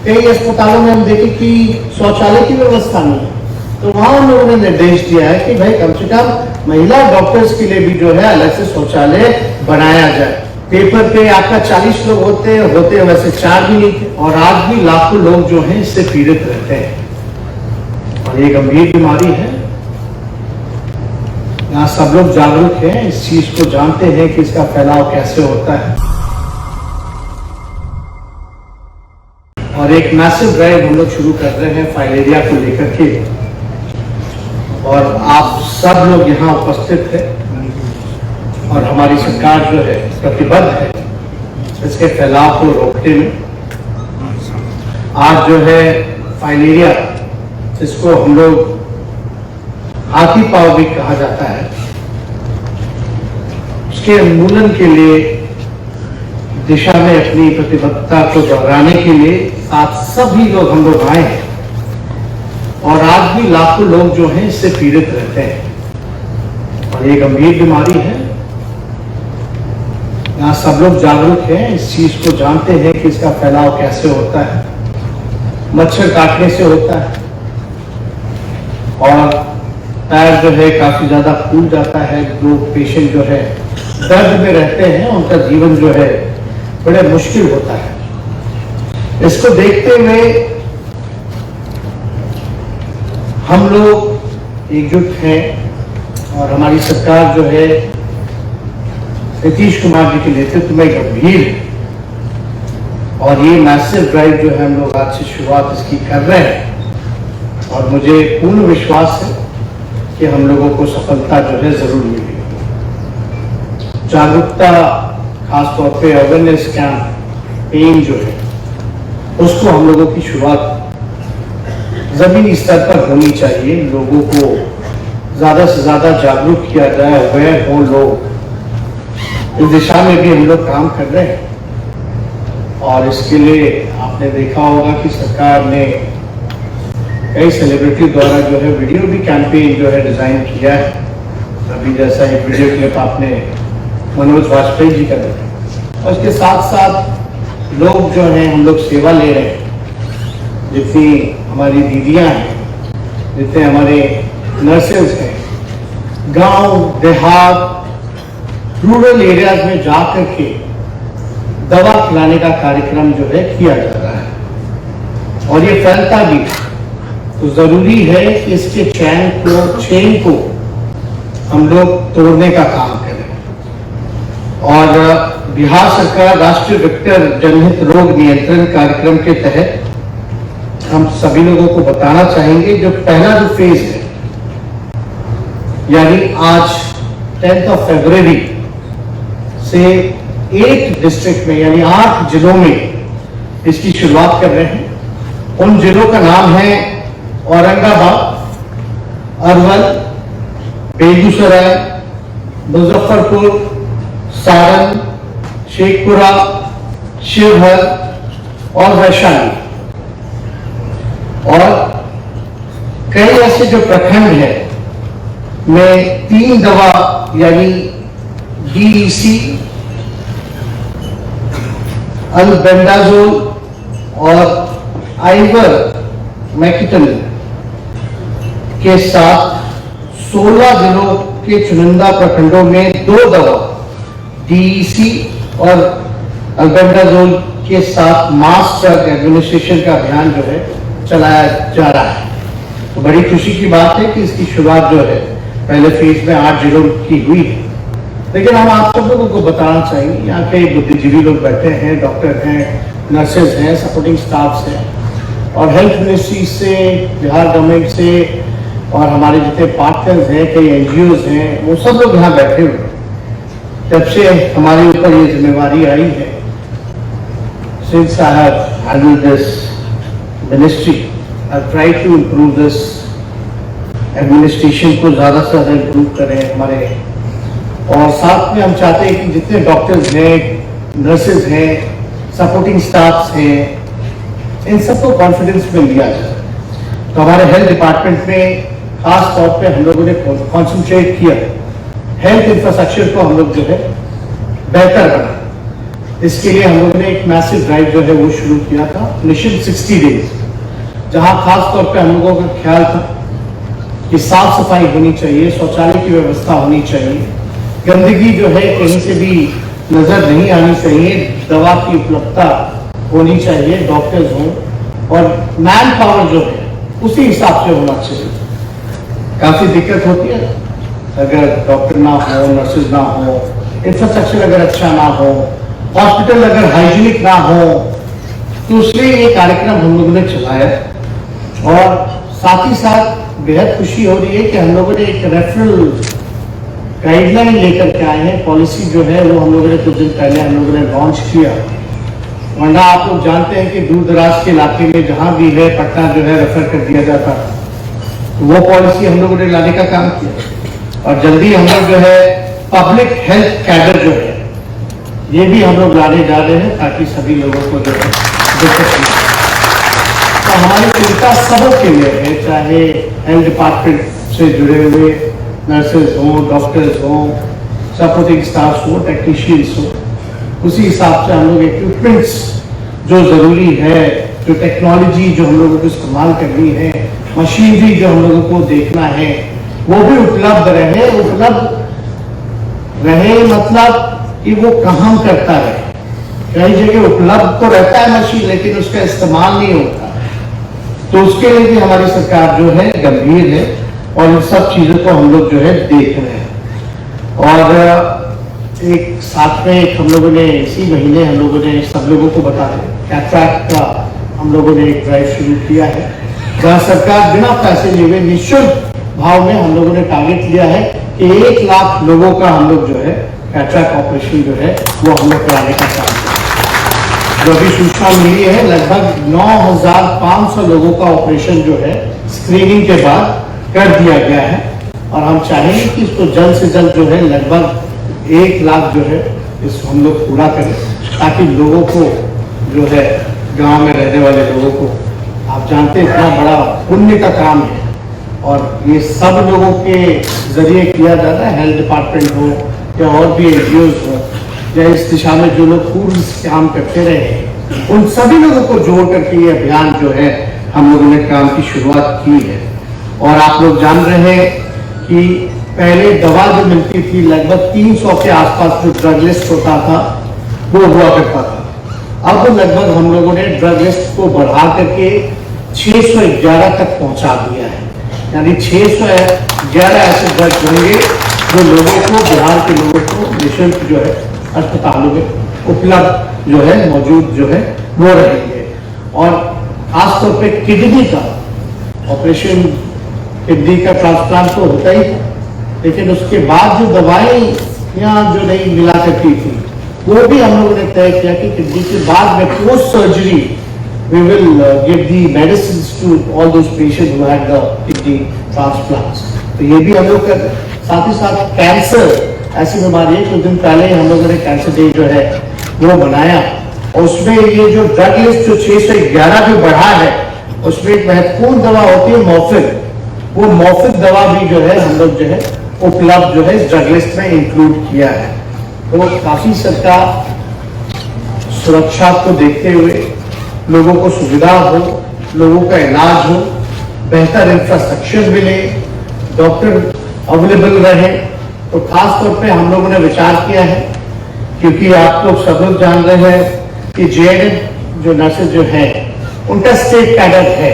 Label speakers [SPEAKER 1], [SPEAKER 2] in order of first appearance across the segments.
[SPEAKER 1] कई अस्पतालों में हम देखें कि शौचालय की व्यवस्था नहीं है, तो वहां हम लोगों ने निर्देश दिया है कि भाई कम से कम महिला डॉक्टर्स के लिए भी जो है अलग से शौचालय बनाया जाए। पेपर पे आपका 40 लोग होते वैसे 4 भी नहीं थे, और आज भी लाखों लोग जो हैं इससे पीड़ित रहते हैं और ये गंभीर बीमारी है। यहाँ सब लोग जागरूक हैं, इस चीज को जानते हैं कि इसका फैलाव कैसे होता है। और एक मैसिव ड्राइव हम लोग शुरू कर रहे हैं फाइलेरिया को लेकर के, और आप सब लोग यहाँ उपस्थित हैं और हमारी सरकार जो है प्रतिबद्ध है इसके फैलाव को रोकने में। आज जो है फाइलेरिया, जिसको हम लोग हाथी पाँव भी कहा जाता है, उसके उन्मूलन के लिए दिशा में अपनी प्रतिबद्धता को दोहराने के लिए आप सभी लोग हम लोग आए हैं, और आज भी लाखों लोग जो हैं इससे पीड़ित रहते हैं और ये गंभीर बीमारी है। यहाँ सब लोग जागरूक हैं, इस चीज को जानते हैं कि इसका फैलाव कैसे होता है। मच्छर काटने से होता है, और पैर जो है काफी ज्यादा फूल जाता है। जो पेशेंट जो है दर्द में रहते हैं उनका जीवन जो है बड़े मुश्किल होता है। इसको देखते हुए हम लोग एकजुट हैं, और हमारी सरकार जो है नीतीश कुमार जी के नेतृत्व में गंभीर है, और ये मैसिव ड्राइव जो है हम लोग आज से शुरुआत इसकी कर रहे हैं, और मुझे पूर्ण विश्वास है कि हम लोगों को सफलता जो है जरूर मिलेगी। जागरूकता, खासतौर पे अवेयरनेस कैंपेन जो है उसको हम लोगों की शुरुआत जमीनी स्तर पर होनी चाहिए। लोगों को ज्यादा से ज्यादा जागरूक किया जाए, अवेयर हो लोग। इस दिशा में भी हम लोग काम कर रहे हैं, और इसके लिए आपने देखा होगा कि सरकार ने कई सेलिब्रिटी द्वारा जो है वीडियो भी कैंपेन जो है डिजाइन किया है। अभी जैसा एक वीडियो क्लिप आपने मनोज वाजपेयी जी का देखा, और इसके साथ साथ लोग जो हैं हम लोग सेवा ले रहे हैं। जितनी हमारी दीदियां हैं, जितने हमारे नर्सेज हैं, गांव देहात रूरल एरियाज में जाकर के दवा खिलाने का कार्यक्रम जो है किया जा रहा है, और ये फैलता भी है। तो जरूरी है कि इसके चेन को हम लोग तोड़ने का काम करें। और बिहार सरकार राष्ट्रीय वेक्टर जनहित रोग नियंत्रण कार्यक्रम के तहत हम सभी लोगों को बताना चाहेंगे, जो पहला जो फेज है, यानी आज 10 फरवरी से 8 डिस्ट्रिक्ट में यानी 8 जिलों में इसकी शुरुआत कर रहे हैं। उन जिलों का नाम है औरंगाबाद, अरवल, बेगूसराय, मुजफ्फरपुर, सारण, शेखपुरा, शिवहर और वैशाली। और कई ऐसे जो प्रखंड है में 3 दवा यानी DEC, अल्बेंडाजोल और आइवरमेक्टिन के साथ 16 जिलों के चुनिंदा प्रखंडों में 2 दवा DEC और अल्बेंडाजोल के साथ मास ड्रग एडमिनिस्ट्रेशन का अभियान जो है चलाया जा रहा है। तो बड़ी खुशी की बात है कि इसकी शुरुआत जो है पहले फेज में 8 जिलों की हुई है। लेकिन हम आप सब लोगों को बताना चाहेंगे, यहाँ के बुद्धिजीवी लोग बैठे हैं, डॉक्टर हैं, नर्सेज हैं, सपोर्टिंग स्टाफ्स हैं, और हेल्थ मिनिस्ट्री से, बिहार गवर्नमेंट से, और हमारे जितने पार्टनर्स हैं, कई NGOs हैं, वो सब लोग यहाँ बैठे हुए हैं। जब से हमारे ऊपर ये जिम्मेवारी आई है, since I have handled this ministry, I've tried to improve this administration को ज़्यादा से ज़्यादा इम्प्रूव करें हमारे, और साथ में हम चाहते हैं कि जितने डॉक्टर्स हैं, नर्सेज हैं, सपोर्टिंग स्टाफ्स हैं, इन सबको कॉन्फिडेंस में लिया जाए। तो हमारे हेल्थ डिपार्टमेंट में खास तौर पे हम लोगों ने कॉन्सेंट्रेट किया, हेल्थ इंफ्रास्ट्रक्चर को हम लोग जो है बेहतर बना। इसके लिए हम लोगों ने एक मैसिव ड्राइव जो है वो शुरू किया था, मिशन 60 डेज, जहां खास तौर पे हम लोगों का ख्याल था कि साफ सफाई होनी चाहिए, शौचालय की व्यवस्था होनी चाहिए, गंदगी जो है कहीं से भी नजर नहीं आनी चाहिए, दवा की उपलब्धता होनी चाहिए, डॉक्टर्स हों और मैन पावर जो है उसी हिसाब से होना चाहिए। काफी दिक्कत होती है अगर डॉक्टर ना हो, नर्सेज ना हो, इंफ्रास्ट्रक्चर अगर अच्छा ना हो, हॉस्पिटल अगर हाइजीनिक ना हो, तो इसलिए ये कार्यक्रम हम लोगों ने चलाया और साथ ही साथ बेहद खुशी हो रही है कि हम लोगों ने एक रेफरल गाइडलाइन लेकर के आए हैं। पॉलिसी जो है वो हम लोगों ने कुछ दिन पहले हम लोगों ने लॉन्च किया, वरना आप लोग जानते हैं कि दूर दराज के इलाके में जहां भी है पटना जो है रेफर कर दिया जाता, तो वो पॉलिसी हम लोगों ने लाने का काम किया और जल्दी हम लोग जो है पब्लिक हेल्थ कैडर जो है ये भी हम लोग लाने जा रहे हैं ताकि सभी लोगों को जो है दिक्कत नहीं। तो हमारी चिंता सबों के लिए है, चाहे हेल्थ डिपार्टमेंट से जुड़े हुए नर्सेज हों, डॉक्टर्स हों, सपोर्टिंग स्टाफ हो, टेक्नीशियंस हो, उसी हिसाब से हम लोग इक्विपमेंट्स जो जरूरी है, जो टेक्नोलॉजी जो हम लोगों को इस्तेमाल करनी है, मशीनरी जो हम लोगों को देखना है, वो भी उपलब्ध रहे मतलब कि वो काम करता रहे। कई जगह उपलब्ध तो रहता है मशीन, लेकिन उसका इस्तेमाल नहीं होता, तो उसके लिए भी हमारी सरकार जो है गंभीर है और इन सब चीजों को हम लोग जो है देख रहे हैं। और एक साथ में एक हम लोगों ने इसी महीने हम लोगों ने सब लोगों को बता दें कैटरैक्ट का हम लोगों ने एक ड्राइव शुरू किया है, जहाँ सरकार बिना पैसे लिए निःशुल्क भाव में हम लोगों ने टारगेट लिया है कि 1 लाख लोगों का हम लोग जो है कैटरैक्ट ऑपरेशन जो है वो हम लोग कराने का काम करें। जो अभी सूचना मिली है लगभग 9,500 लोगों का ऑपरेशन जो है स्क्रीनिंग के बाद कर दिया गया है और हम चाहेंगे कि इसको जल्द से जल्द जो है लगभग 1 लाख जो है इसको हम लोग पूरा करें, ताकि लोगों को जो है गांव में रहने वाले लोगों को, आप जानते हैं इतना बड़ा पुण्य का काम है और ये सब लोगों के जरिए किया जाता है, हेल्थ डिपार्टमेंट हो या और भी एनजीओज हो या इस दिशा में जो लोग पूर्व काम करते रहे, उन सभी लोगों को जोड़ करके ये अभियान जो है हम लोगों ने काम की शुरुआत की है। और आप लोग जान रहे हैं कि पहले दवा जो मिलती थी लगभग 300 के आसपास जो ड्रग लिस्ट होता था वो हुआ करता था, अब लगभग हम लोगों ने ड्रग लिस्ट को बढ़ा करके 611 तक पहुंचा दिया है, यानी 611 ऐसे ड्रग होंगे जो लोगों को, बिहार के लोगों को निःशुल्क जो है अस्पतालों में उपलब्ध जो है मौजूद जो है वो रहेंगे। और खासतौर पे किडनी का ऑपरेशन, किडनी का ट्रांसप्लांट तो होता ही था, लेकिन उसके बाद जो दवाएं यहाँ जो नहीं मिला करती थी वो भी हम लोगों ने तय किया कि किडनी के बाद में post surgery we will give the medicines to all those patients who had the kidney transplants। तो ये भी हम लोग कर रहे हैं। साथ ही साथ कैंसर ऐसी बीमारी है, कुछ दिन पहले हम लोगों ने कैंसर डे जो है वो बनाया और उसमें ये जो ड्रग लिस्ट जो 611 जो बढ़ा है उसमें एक महत्वपूर्ण दवा होती है मॉर्फिन, वो मॉर्फिन दवा भी जो है हम लोग जो है उपलब्ध जो है इस ड्रग लिस्ट में इंक्लूड किया है। तो काफी सरकार सुरक्षा को देखते हुए, लोगों को सुविधा हो, लोगों का इलाज हो, बेहतर इंफ्रास्ट्रक्चर मिले, डॉक्टर अवेलेबल रहे, तो खास तौर पे हम लोगों ने विचार किया है, क्योंकि आप लोग सब लोग जान रहे हैं कि जेएनएम जो नर्सेज जो है उनका स्टेट कैडर है,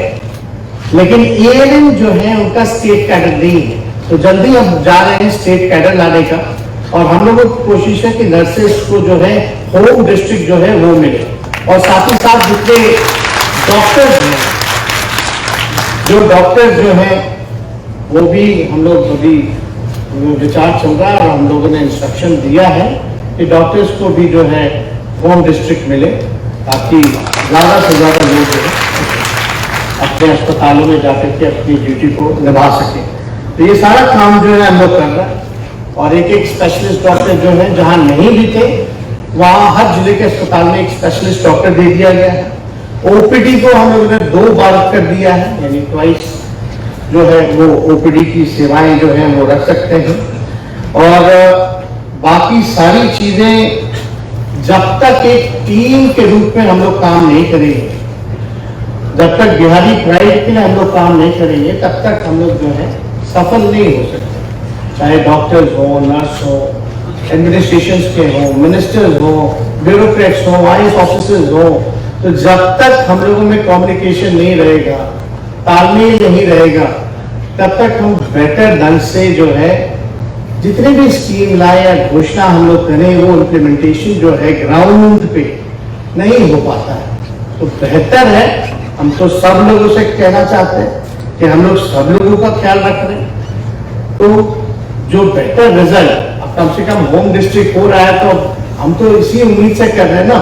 [SPEAKER 1] लेकिन एएनएम जो है उनका स्टेट कैडर नहीं है। तो जल्दी हम जा रहे हैं स्टेट कैडर लाने का और हम लोगों की कोशिश है कि नर्सेज को जो है होम डिस्ट्रिक्ट जो है वो मिले और साथ ही साथ जितने डॉक्टर्स हैं, जो डॉक्टर्स जो हैं वो भी हम लोग अभी विचार चल रहा है और हम लोगों ने इंस्ट्रक्शन दिया है कि डॉक्टर्स को भी जो है होम डिस्ट्रिक्ट मिले, ताकि ज़्यादा से ज़्यादा लोग जो है अपने अस्पतालों में जाकर के अपनी ड्यूटी को निभा सकें। तो ये सारा काम जो है हम लोग कर रहे हैं और एक एक स्पेशलिस्ट डॉक्टर जो है जहाँ नहीं भी थे वहाँ हर जिले के अस्पताल में एक स्पेशलिस्ट डॉक्टर दे दिया गया है। ओपीडी को हम लोगों ने 2 बार कर दिया है, यानी ट्वाइस जो है वो ओपीडी की सेवाएं जो है वो रख सकते हैं और बाकी सारी चीजें जब तक एक टीम के रूप में हम लोग काम नहीं करेंगे, जब तक बिहारी प्राइड के लिए हम लोग काम नहीं करेंगे, तब तक हम लोग जो है सफल नहीं हो सकते। चाहे डॉक्टर्स हो, नर्स हो, एडमिनिस्ट्रेशन के हो, मिनिस्टर्स हो, ब्यूरोक्रेट्स हो, IAS ऑफिसर्स हो, तो जब तक हम लोगों में कम्युनिकेशन नहीं रहेगा, तालमेल नहीं रहेगा, तब तक हम बेटर ढंग से जो है जितने भी स्कीम लाए या घोषणा हम लोग करें, वो इम्प्लीमेंटेशन जो है ग्राउंड पे नहीं हो पाता है। तो बेहतर है, हम तो सब लोगों से कहना चाहते हैं कि हम लोग सब लोगों का ख्याल रख रहे हैं। तो जो बेटर रिजल्ट, अब कम से कम होम डिस्ट्रिक्ट हो रहा है, तो हम तो इसी उम्मीद से कर रहे हैं ना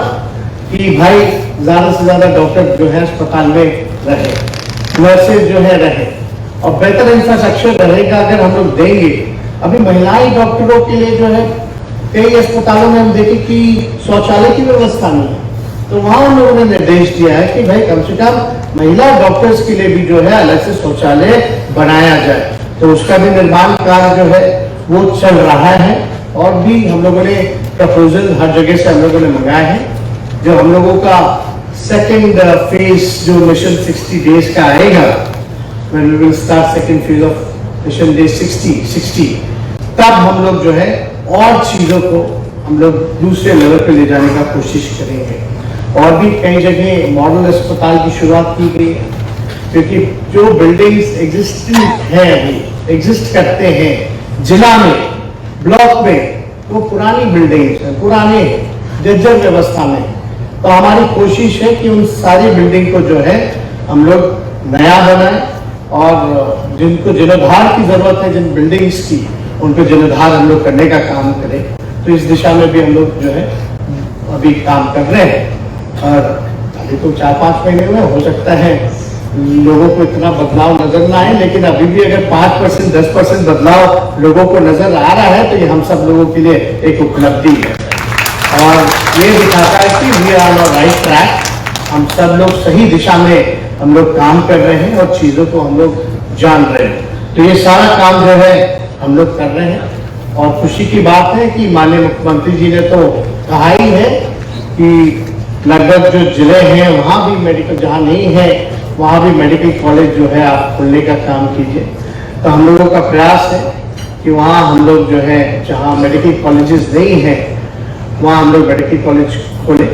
[SPEAKER 1] कि भाई ज्यादा से ज्यादा डॉक्टर जो है अस्पताल में रहे, नर्सेज जो है रहे, और बेहतर इंफ्रास्ट्रक्चर रहेगा अगर हम लोग देंगे। अभी महिलाएं डॉक्टरों के लिए जो है कई अस्पतालों में हम देखें कि शौचालय की व्यवस्था नहीं है, तो वहां उन लोगों ने निर्देश दिया है कि भाई कम से कम महिला डॉक्टर्स के लिए भी जो है अलग से शौचालय बनाया जाए। तो उसका भी निर्माण कार्य जो है वो चल रहा है, और भी हम लोगों ने प्रपोजल हर जगह से हम लोगों ने मंगाए हैं। जो हम लोगों का सेकेंड फेज जो मिशन 60 डेज का आएगा, when we will start second phase of mission day 60, तब हम लोग जो है और चीजों को हम लोग दूसरे लेवल पे ले जाने का कोशिश करेंगे। और भी कई जगह मॉडल अस्पताल की शुरुआत की गई है, क्योंकि जो बिल्डिंग्स एग्जिस्टिंग है, अभी एग्जिस्ट करते हैं जिला में, ब्लॉक में, वो पुरानी बिल्डिंग्स हैं, पुराने जर्जर व्यवस्था में। तो हमारी कोशिश है कि उन सारी बिल्डिंग को जो है हम लोग नया बनाएं, और जिनको जीर्णोद्धार की जरूरत है, जिन बिल्डिंग्स की, उनको जीर्णोद्धार हम लोग करने का काम करें। तो इस दिशा में भी हम लोग जो है अभी काम कर रहे हैं। और अभी तो 4-5 महीने में हो सकता है लोगों को इतना बदलाव नजर ना आए, लेकिन अभी भी अगर 5% 10% बदलाव लोगों को नजर आ रहा है, तो ये हम सब लोगों के लिए एक उपलब्धि है, और ये दिखाता है कि we are on right track. हम सब लोग सही दिशा में हम लोग काम कर रहे हैं और चीजों को हम लोग जान रहे हैं। तो ये सारा काम जो है हम लोग कर रहे हैं, और खुशी की बात है कि माननीय मुख्यमंत्री जी ने तो कहा ही है कि लगभग जो जिले हैं वहाँ भी मेडिकल, जहाँ नहीं है वहाँ भी मेडिकल कॉलेज जो है आप खोलने का काम कीजिए। तो हम लोगों का प्रयास है कि वहाँ हम लोग जो है जहाँ मेडिकल कॉलेजेस नहीं है वहाँ हम लोग मेडिकल कॉलेज खोलें,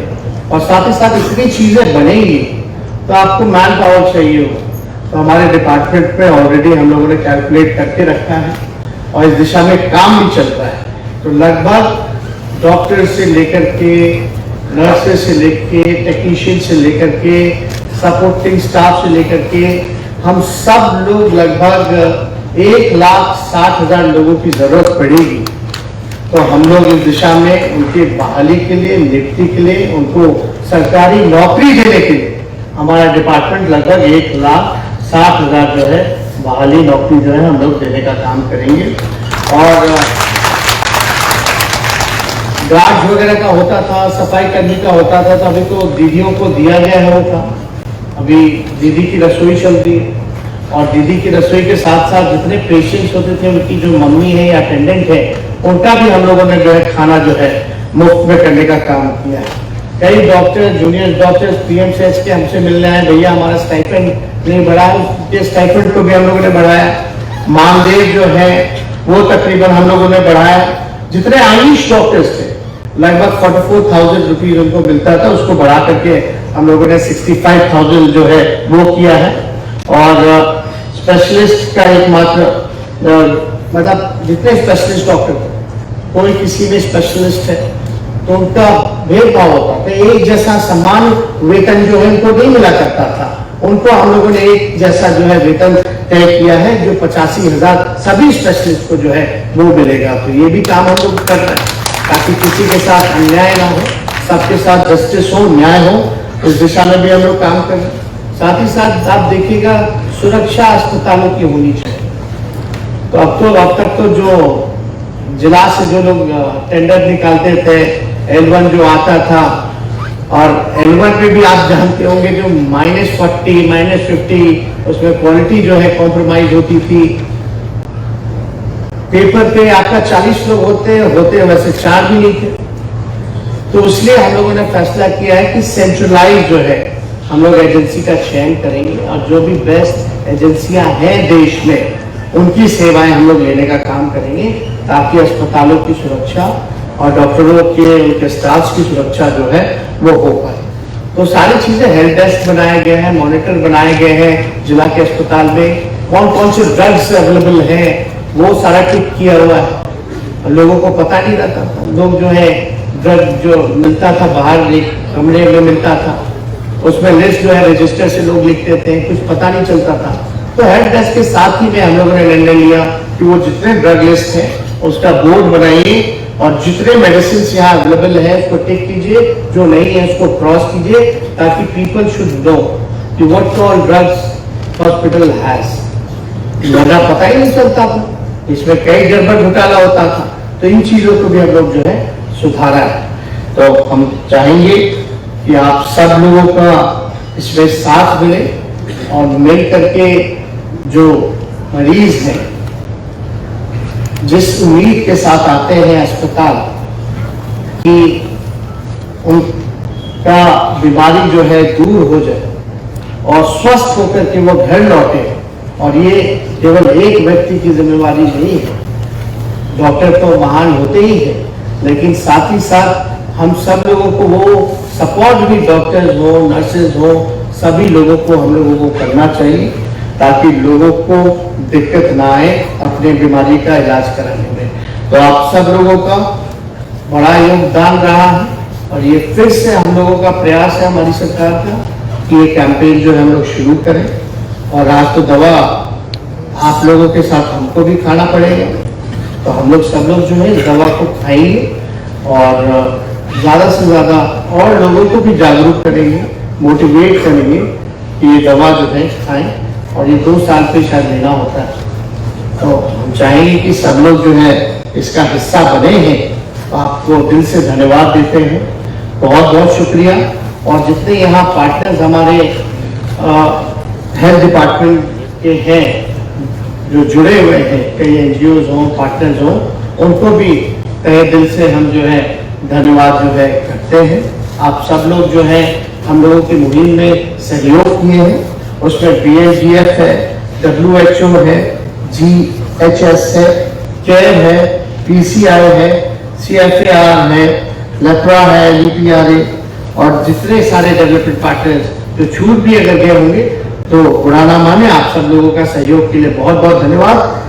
[SPEAKER 1] और साथ ही साथ इतनी चीजें बनेंगी तो आपको मैन पावर चाहिए हो। तो हमारे डिपार्टमेंट में ऑलरेडी हम लोगों ने कैलकुलेट करके रखा है, और इस दिशा में काम भी चल रहा है। तो लगभग डॉक्टर से लेकर के, नर्सेस से लेकर, टेक्नीशियन से लेकर के, सपोर्टिंग स्टाफ से लेकर के, हम सब लोग लगभग 1,60,000 लोगों की जरूरत पड़ेगी। तो हम लोग इस दिशा में उनके बहाली के लिए, नियुक्ति के लिए, उनको सरकारी नौकरी देने के लिए हमारा डिपार्टमेंट लगभग 1,60,000 जो है बहाली नौकरी जो है हम लोग देने का काम करेंगे। और गार्ड वगैरह का होता था, सफाई कर्मी का होता था, तो अभी तो दीदियों को दिया गया है वो काम। अभी दीदी की रसोई चलती है, और दीदी की रसोई के साथ साथ जितने पेशेंट्स होते थे, उनकी जो मम्मी है या अटेंडेंट है, उनका भी हम लोगों ने जो है खाना जो है मुफ्त में करने का काम किया है। कई डॉक्टर, जूनियर डॉक्टर्स PMCH के हमसे मिलने आए, भैया हमारा स्टाइपेंड नहीं बढ़ा, उसके स्टाइपेंड को भी हम लोगों ने बढ़ाया। मानदेय जो है वो तकरीबन हम लोगों ने बढ़ाया। जितने आयुष डॉक्टर्स थे लगभग 44,000 रुपीज उनको मिलता था, उसको बढ़ा करके हम लोगों ने 65,000 जो है वो किया है। और स्पेशलिस्ट का एकमात्र मतलब जितने स्पेशलिस्ट डॉक्टर थे, कोई किसी में स्पेशलिस्ट है तो उनका भेदभाव होता था, एक जैसा समान वेतन जो है उनको नहीं मिला करता था। उनको हम लोगों ने एक जैसा जो है वेतन तय किया है, जो 85,000 सभी स्पेशलिस्ट को जो है वो मिलेगा। तो ये भी काम हम लोग कर रहे हैं ताकि किसी के साथ अन्याय ना हो, सबके साथ जस्टिस हो, न्याय हो। इस दिशा में भी हम लोग काम कर रहे हैं। साथ ही साथ आप देखिएगा सुरक्षा अस्पतालों की होनी चाहिए। तो अब तक तो जो जिला से जो लोग टेंडर निकालते थे, L1 जो आता था, और L1 में भी आप जानते होंगे जो -40, -50 उसमें क्वालिटी जो है कॉम्प्रोमाइज होती थी। पेपर पे आपका 40 लोग होते वैसे 4 भी नहीं थे। तो इसलिए हम लोगों ने फैसला किया है कि सेंट्रलाइज जो है हम लोग एजेंसी का चयन करेंगे और जो भी बेस्ट एजेंसियां हैं देश में उनकी सेवाएं हम लोग लेने का काम करेंगे, ताकि अस्पतालों की सुरक्षा और डॉक्टरों के उनके स्टाफ की सुरक्षा जो है वो हो पाए। तो सारी चीजें, हेल्प डेस्क बनाए गए हैं, मॉनिटर बनाए गए हैं जिला के अस्पताल में, कौन कौन से ड्रग्स अवेलेबल हैं वो सारा टिक किया हुआ है। लोगों को पता नहीं रहता था, लोग जो है ड्रग जो मिलता था बाहर एक कमरे में मिलता था, उसमें लिस्ट जो है रजिस्टर से लोग लिखते थे, कुछ पता नहीं चलता था। तो हेल्प डेस्क के साथ ही में हम लोगों ने निर्णय लिया कि वो जितने ड्रग लिस्ट है उसका बोर्ड बनाइए और जितने मेडिसिन यहाँ अवेलेबल है उसको टिक कीजिए, जो नहीं है उसको क्रॉस कीजिए, ताकि पीपल शुड नो कि what all drugs hospital has. ज्यादा पता ही नहीं चलता था, इसमें कई गड़बड़ घोटाला होता था। तो इन चीजों को भी हम लोग जो है सुधारा है। तो हम चाहेंगे कि आप सब लोगों का इसमें साथ मिले और मिल करके जो मरीज हैं जिस उम्मीद के साथ आते हैं अस्पताल कि उनका बीमारी जो है दूर हो जाए और स्वस्थ होकर के वो घर लौटे, और ये केवल एक व्यक्ति की जिम्मेवारी नहीं है, डॉक्टर तो महान होते ही हैं, लेकिन साथ ही साथ हम सब लोगों को वो सपोर्ट भी, डॉक्टर्स हो, नर्सेज हो, सभी लोगों को हम लोगों को करना चाहिए, ताकि लोगों को दिक्कत ना आए अपने बीमारी का इलाज कराने में। तो आप सब लोगों का बड़ा योगदान रहा है और ये फिर से हम लोगों का प्रयास है हमारी सरकार का कि ये कैंपेन जो है हम लोग शुरू करें। और आज तो दवा आप लोगों के साथ हमको भी खाना पड़ेगा, तो हम लोग सब लोग जो है इस दवा को खाएंगे और ज़्यादा से ज़्यादा और लोगों को भी जागरूक करेंगे, मोटिवेट करेंगे कि ये दवा जो है खाएं। और ये 2 साल पे शायद लेना होता है, तो हम चाहेंगे कि सब लोग जो है इसका हिस्सा बने हैं। तो आपको दिल से धन्यवाद देते हैं, बहुत बहुत शुक्रिया। और जितने यहाँ पार्टनर्स हमारे हेल्थ डिपार्टमेंट के हैं जो जुड़े हुए हैं, कई NGOs हों, पार्टनर्स हों, उनको भी तहे दिल से हम जो है धन्यवाद जो है करते हैं। आप सब लोग जो है हम लोगों की मुहिम में सहयोग किए हैं, उसमें BSGF है, WHO है, GHS है, CARE है, PCI है, CFAR है, LEPRA है, UPRA और जितने सारे डेवलपमेंट पार्टनर्स जो छूट भी अगर गए होंगे तो बुरा ना माने। आप सब लोगों का सहयोग के लिए बहुत बहुत धन्यवाद।